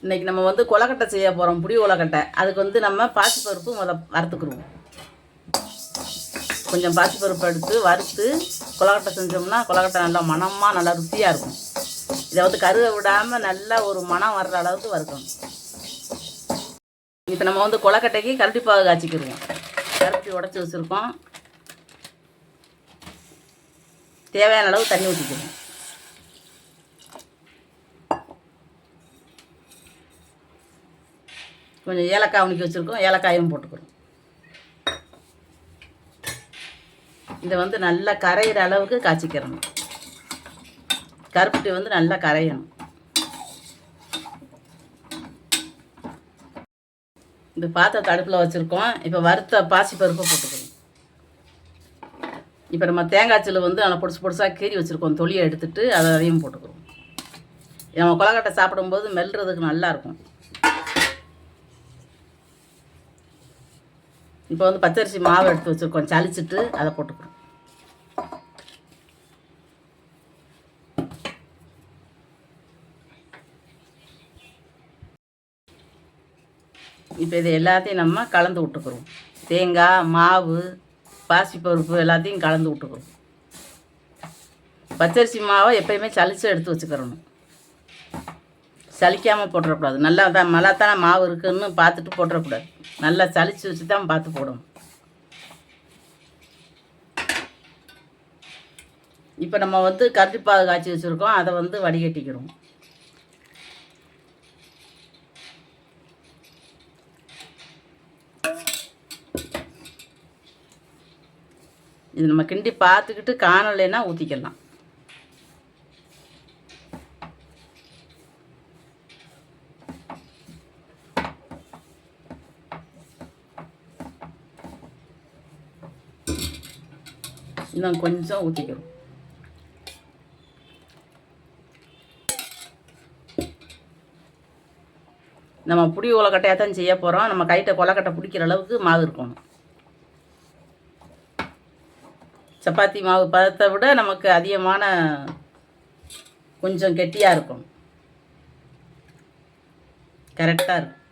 இன்றைக்கி நம்ம வந்து கொலக்கட்டை செய்ய போகிறோம், புளி கொலக்கட்டை. அதுக்கு வந்து நம்ம பாசிப்பருப்பு வறுத்துக்குருவோம். கொஞ்சம் பாசிப்பருப்பு எடுத்து வறுத்து கொலக்கட்டை செஞ்சோம்னா கொலக்கட்டை நல்லா மணமாக நல்லா ருசியாக இருக்கும். இதை வந்து கருவை விடாமல் நல்லா ஒரு மணம் வர்ற அளவுக்கு வறுக்கணும். இப்போ நம்ம வந்து கொலக்கட்டைக்கு கரண்டி பாகு காய்ச்சிக்கிடுவோம். கரண்டி உடச்சி வச்சுருக்கோம். தேவையான அளவு தண்ணி ஊற்றிக்கணும். கொஞ்சம் ஏலக்காய் உணிக்கி வச்சுருக்கோம், ஏலக்காயும் போட்டுக்கிறோம். இதை வந்து நல்லா கரையிற அளவுக்கு காய்ச்சிக்கிறணும். கருப்பட்டி வந்து நல்லா கரையணும். இந்த பாத்திரத்தை அடுப்பில் வச்சுருக்கோம். இப்போ வறுத்த பாசிப்பருப்பை போட்டுக்கிறோம். இப்போ நம்ம தேங்காய்ச்சல் வந்து நல்லா பொடிசாக கீறி வச்சுருக்கோம். தொலியை எடுத்துகிட்டு அதையும் போட்டுக்கிறோம். நம்ம கொலக்கட்டை சாப்பிடும்போது மெல்றதுக்கு நல்லாயிருக்கும். இப்போ வந்து பச்சரிசி மாவு எடுத்து வச்சுருக்கோம், சளிச்சிட்டு அதை போட்டுக்கிறோம். இப்போ இது எல்லாத்தையும் நம்ம கலந்து விட்டுக்கிறோம். தேங்காய் மாவு பாசிப்பருப்பு எல்லாத்தையும் கலந்து விட்டுக்கிறோம். பச்சரிசி மாவை எப்பயுமே சளிச்சு எடுத்து வச்சுக்கிறணும். சலிக்காமல் போட்டுறக்கூடாது. நல்லா தான் மலாத்தான மாவு இருக்குதுன்னு பார்த்துட்டு போட்டுறக்கூடாது. நல்லா சளிச்சு வச்சு தான் பார்த்து போடணும். இப்போ நம்ம வந்து கரண்டிப்பாகு காய்ச்சி வச்சுருக்கோம், அதை வந்து வடிகட்டிக்கிறோம். இது நம்ம கிண்டி பார்த்துக்கிட்டு காணலைன்னா ஊற்றிக்கலாம். இன்னும் கொஞ்சம் ஊற்றிக்கிறோம். நம்ம புளி கொலக்கட்டையாக தான் செய்ய போகிறோம். நம்ம கைட்ட கொலக்கட்டை பிடிக்கிற அளவுக்கு மாவு இருக்கணும். சப்பாத்தி மாவு பதத்தை விட நமக்கு அதிகமான கொஞ்சம் கெட்டியாக இருக்கும். கரெக்டாக இருக்கும்.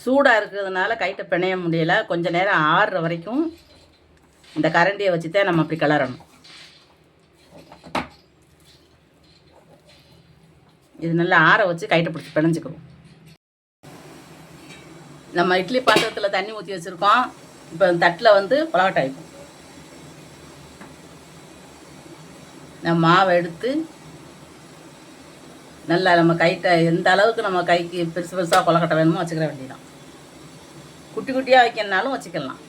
சூடாக இருக்கிறதுனால கைட்ட பிணைய முடியலை. கொஞ்சம் நேரம் ஆறுற வரைக்கும் இந்த கரண்டியை வச்சு தான் நம்ம அப்படி கிளறணும். இது நல்லா ஆற வச்சு கைட்ட பிடிச்சி பிணைஞ்சிக்கிறோம். நம்ம இட்லி பாத்திரத்தில் தண்ணி ஊற்றி வச்சுருக்கோம். இப்போ தட்டில் வந்து கொலக்கட்டை வைப்போம். நம்ம மாவை எடுத்து நல்லா நம்ம கைட்ட எந்த அளவுக்கு நம்ம கைக்கு பெருசு பெருசாக கொலக்கட்டை வேணுமோ வச்சுக்கிற வேண்டியதான். குட்டி குட்டியாக வைக்கணுனாலும் வச்சுக்கலாம்.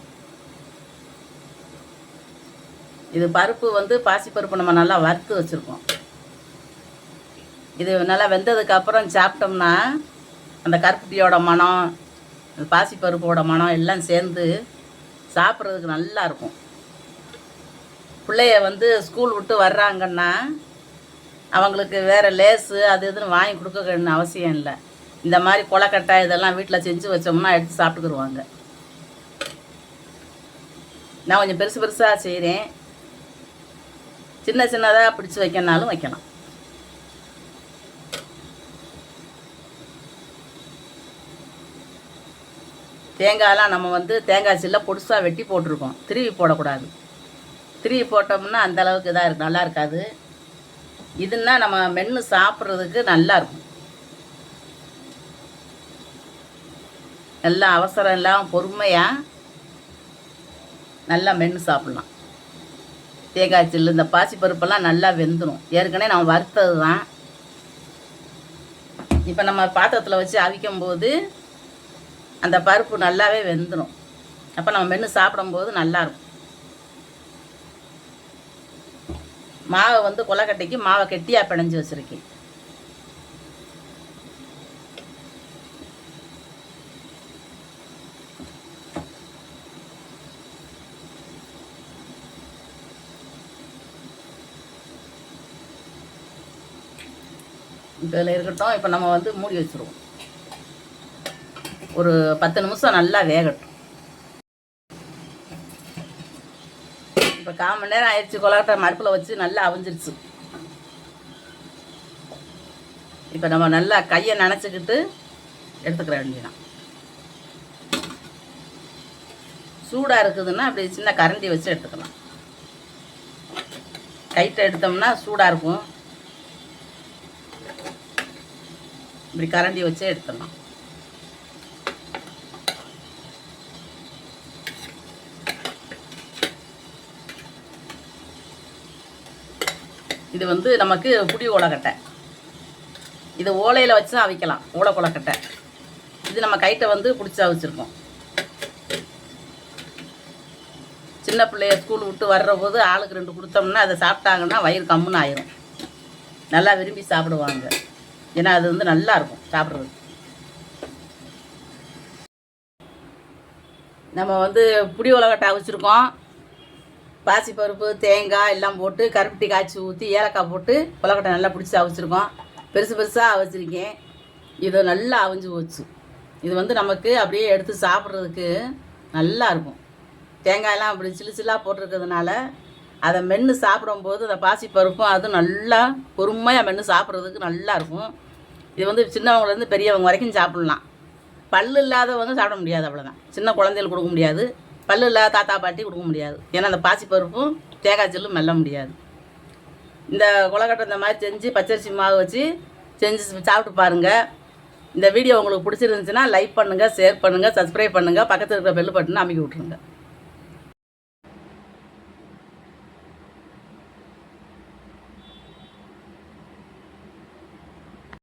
இது பருப்பு வந்து பாசிப்பருப்பு நம்ம நல்லா வறுத்து வச்சுருக்கோம். இது நல்லா வெந்ததுக்கப்புறம் சாப்பிட்டோம்னா அந்த கருப்பட்டியோட மனம், பாசிப்பருப்போட மனம் எல்லாம் சேர்ந்து சாப்பிட்றதுக்கு நல்லா இருக்கும். பிள்ளைய வந்து ஸ்கூல் விட்டு வர்றாங்கன்னா அவங்களுக்கு வேறு லேஸு அது இதுன்னு வாங்கி கொடுக்கணும்னு அவசியம் இல்லை. இந்த மாதிரி கொலக்கட்டை இதெல்லாம் வீட்டில் செஞ்சு வச்சோம்னா எடுத்து சாப்பிட்டுக்குருவாங்க. நான் கொஞ்சம் பெருசு பெருசாக செய்கிறேன். சின்ன சின்னதாக பிடிச்சி வைக்கணுனாலும் வைக்கலாம். தேங்காயெலாம் நம்ம வந்து தேங்காய் சில்ல பொடிசாக வெட்டி போட்டிருக்கோம். திருவி போடக்கூடாது. திருவி போட்டோம்னா அந்தளவுக்கு இதாக இருக்கு, நல்லா இருக்காது. இதுன்னா நம்ம மென்று சாப்பிட்றதுக்கு நல்லாயிருக்கும். நல்லா அவசரம் இல்லாமல் பொறுமையாக நல்லா மென்று சாப்பிட்லாம். தேங்காய் சில்லு இந்த பாசிப்பருப்பெல்லாம் நல்லா வெந்துடும். ஏற்கனவே நம்ம வறுத்தது தான். இப்போ நம்ம பாத்திரத்தில் வச்சு அவிக்கும்போது அந்த பருப்பு நல்லாவே வெந்துடும். அப்போ நம்ம மென்று சாப்பிடும்போது நல்லாயிருக்கும். மாவை வந்து கொலக்கட்டைக்கு மாவை கெட்டியாக பிணைஞ்சி வச்சுருக்கேன். இப்போ இதில் இருக்கட்டும். இப்போ நம்ம வந்து மூடி வச்சுருவோம். ஒரு 10 நிமிஷம் நல்லா வேகட்டும். இப்போ 1/4 மணி நேரம் ஆயிடுச்சு. கொலக்கட்டை அடுப்பில் வச்சு நல்லா அவிஞ்சிருச்சு. இப்போ நம்ம நல்லா கையை நனைச்சிக்கிட்டு எடுத்துக்கிற வேண்டியதான். சூடாக இருக்குதுன்னா அப்படி சின்ன கரண்டி வச்சு எடுத்துக்கலாம். கைட்டை எடுத்தோம்னா சூடாக இருக்கும். இப்படி கரண்டி வச்சே எடுத்துடலாம். இது வந்து நமக்கு புடி ஓலைக்கட்டை. இது ஓலையில் வச்சு தான் அவிக்கலாம். ஓலை கொலக்கட்டை. இது நம்ம கைட்டை வந்து பிடிச்சா வச்சுருக்கோம். சின்ன பிள்ளைய ஸ்கூல் விட்டு வர்ற போது ஆளுக்கு 2 கொடுத்தோம்னா அதை சாப்பிட்டாங்கன்னா வயிறு கம்முன்னு ஆயிரும். நல்லா விரும்பி சாப்பிடுவாங்க. ஏன்னா அது வந்து நல்லா இருக்கும் சாப்பிட்றது. நம்ம வந்து புடி உலகட்டை வச்சுருக்கோம். பாசிப்பருப்பு, தேங்காய் எல்லாம் போட்டு கருப்பட்டி காய்ச்சி ஊற்றி ஏலக்காய் போட்டு உலகட்டை நல்லா பிடிச்சி அவிச்சிருக்கோம். பெருசு பெருசாக அவிச்சிருக்கேன். இது நல்லா அவிஞ்சு போச்சு. இது வந்து நமக்கு அப்படியே எடுத்து சாப்பிட்றதுக்கு நல்லா இருக்கும். தேங்காயெல்லாம் அப்படி சில்லு சில்லாக போட்டிருக்கிறதுனால அதை மென்று சாப்பிடும்போது அந்த பாசிப்பருப்பும் அதுவும் நல்லா பொறுமையாக மென்று சாப்பிட்றதுக்கு நல்லா இருக்கும். இது வந்து சின்னவங்கலேருந்து பெரியவங்க வரைக்கும் சாப்பிட்லாம். பல்லு இல்லாதவங்க சாப்பிட முடியாது, அவ்வளோதான். சின்ன குழந்தைகளுக்கு கொடுக்க முடியாது. பல்லு இல்லாத தாத்தா பாட்டி கொடுக்க முடியாது. ஏன்னா அந்த பாசிப்பருப்பும் தேங்காய் ஜெல்லும் மெல்ல முடியாது. இந்த கொலக்கட்டை இந்த மாதிரி செஞ்சு பச்சரிசி மாவு வச்சு செஞ்சு சாப்பிட்டு பாருங்கள். இந்த வீடியோ உங்களுக்கு பிடிச்சிருந்துச்சுன்னா லைக் பண்ணுங்கள், ஷேர் பண்ணுங்கள், சப்ஸ்கிரைப் பண்ணுங்கள், பக்கத்தில் இருக்கிற பெல் பட்டனை அமைக்கி விட்ருங்க.